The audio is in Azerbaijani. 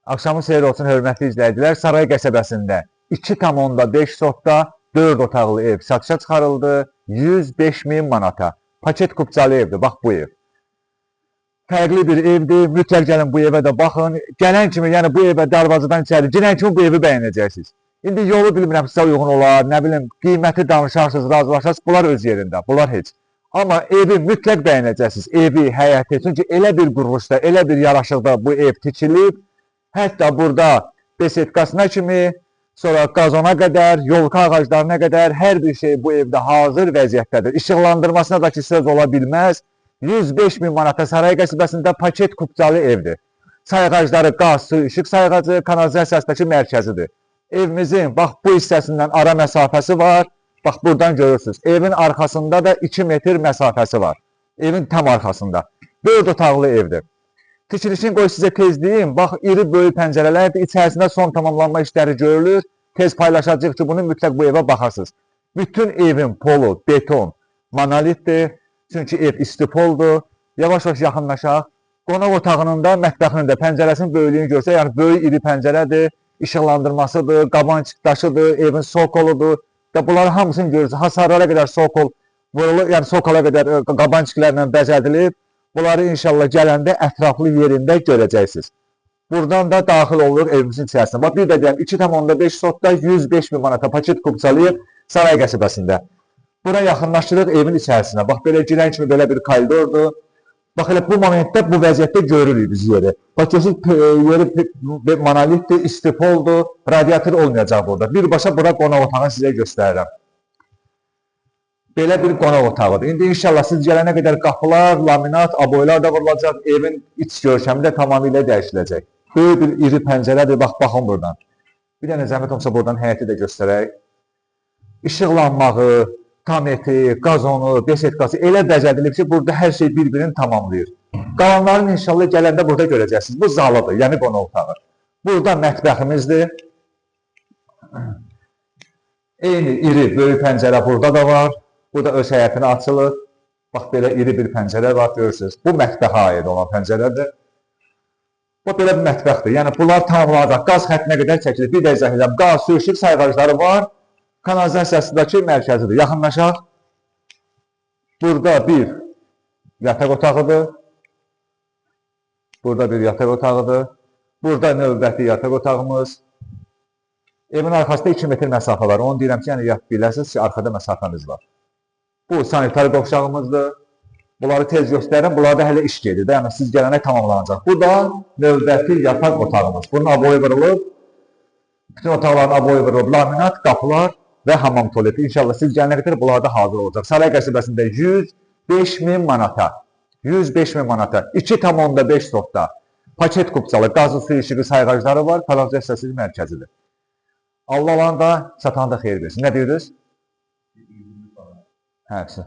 Axşamın xeyir olsun, hörmətli izləyicilər. Saray qəsəbəsində 2,5 sotda 4 otaqlı ev satışa çıxarıldı. 105 min manata. Paket kupçalı evdir. Bax bu ev. Fərqli bir evdir. Mütləq gəlin bu evə də baxın. Gələn kimi, yəni bu evə darvazadan içəri girən kimi bu evi bəyənəcəksiniz. İndi yolu bilmirəm sizə uyğun olar, nə bilim, qiyməti danışarsınız, razılaşarsınız. Bunlar öz yerində, bunlar heç. Amma evi mütləq bəyənəcəksiniz. Evi, həyəti. Çünki elə bir quruluşda, elə bir yaraşıqda bu ev tikilib. Hətta burada besetkasına kimi, sonra qazona qədər, yolka ağaclarına qədər hər bir şey bu evdə hazır vəziyyətdədir. İşıqlandırmasına da ki söz ola bilməz. 105 min manata Saray qəsəbəsində paket kupçalı evdir. Sayğacları qaz, su, işıq sayğacı, kanalizasiyasındakı mərkəzidir. Evimizin bax bu hissəsindən ara məsafəsi var. Bax buradan görürsünüz. Evin arxasında da 2 metr məsafəsi var. Evin tam arxasında. 4 otaqlı evdir. Tikilişin qoy sizə tez deyim, bax iri böyük pəncərələrdir, içərisində son tamamlanma işləri görülür. Tez paylaşacaq ki, bunu mütləq bu evə baxarsınız. Bütün evin polu beton, monolitdir. Çünki ev istipoldur. Yavaş-yavaş yaxınlaşaq. Qonaq otağının da, mətbəxinin də pəncərəsinin böyüklüyünü görsə, yəni böyük iri pəncərədir, işıqlandırmasıdır, qabançıq daşıdır, evin sokoludur. Bunların hamısını görürsünüz. Hasarlara qədər sokol vurulur, yəni sokola qədər qabançıqlarla bəzədilib. Bunları inşallah gələndə ətraflı yerində görəcəksiniz. Buradan da daxil oluruq evimizin içərisində. Bax, bir də deyəm, 2,5 sotda 105 min manata paket kupçalı Saray qəsəbəsində. Bura yaxınlaşdırıq evin içərisinə. Bax, belə girən kimi belə bir koridordur. Bax, elə bu momentdə, bu vəziyyətdə görürük biz yeri. Bax, yeri monolitdir, istipoldur, radiator olmayacaq burada. Birbaşa bura qonaq otağını sizə göstərirəm. Belə bir qonaq otağıdır. İndi inşallah siz gələnə qədər qapılar, laminat, aboylar da vurulacaq. Evin iç görkəmi də tamamilə dəyişiləcək. Böyük bir iri pəncərədir. Bax, baxın buradan. Bir dənə zəhmət olmasa buradan həyəti də göstərək. İşıqlanmağı, tameti, qazonu, besetkası elə bəzədilib ki, burada hər şey bir-birini tamamlayır. Qalanların inşallah gələndə burada görəcəksiniz. Bu zalıdır, yəni qonaq otağı. Burada mətbəximizdir. Eyni iri böyük pəncərə burada da var. Bu da öz həyətinə açılır. Bax, belə iri bir pəncərə var, görürsünüz. Bu mətbəxə aid olan pəncərədir. Bu belə bir mətbəxdir. Yəni, bunlar tamamlanacaq. Qaz xəttinə qədər çəkilir. Bir də izah edəm. Qaz, su, işıq sayğacları var. Kanalizasiyasındakı mərkəzidir. Yaxınlaşaq. Burada bir yataq otağıdır. Burada bir yataq otağıdır. Burada növbəti yataq otağımız. Evin arxasında 2 metr məsafə var. Onu deyirəm ki, yəni biləsiniz ki, arxada məsafəmiz var. Bu sanitar qovşağımızdır. Bunları tez göstərin. Bunlarda hələ iş gedir. Yəni siz gələnə tamamlanacaq. Bu da növbəti yataq otağımız. Bunun aboyu vurulub. Bütün otaqların aboyu vurulub. Laminat, qapılar və hamam tualeti. İnşallah siz gələnə qədər bunlarda hazır olacaq. Saray qəsəbəsində 105 min manata. 105 min manata. 2,5 sotda. Paket kupçalı, qazı, su, işığı, sayğacları var. Kanalizasiyası mərkəzidir. Allah olan da, satan da xeyir versin. Nə deyirsiniz? Hepsi.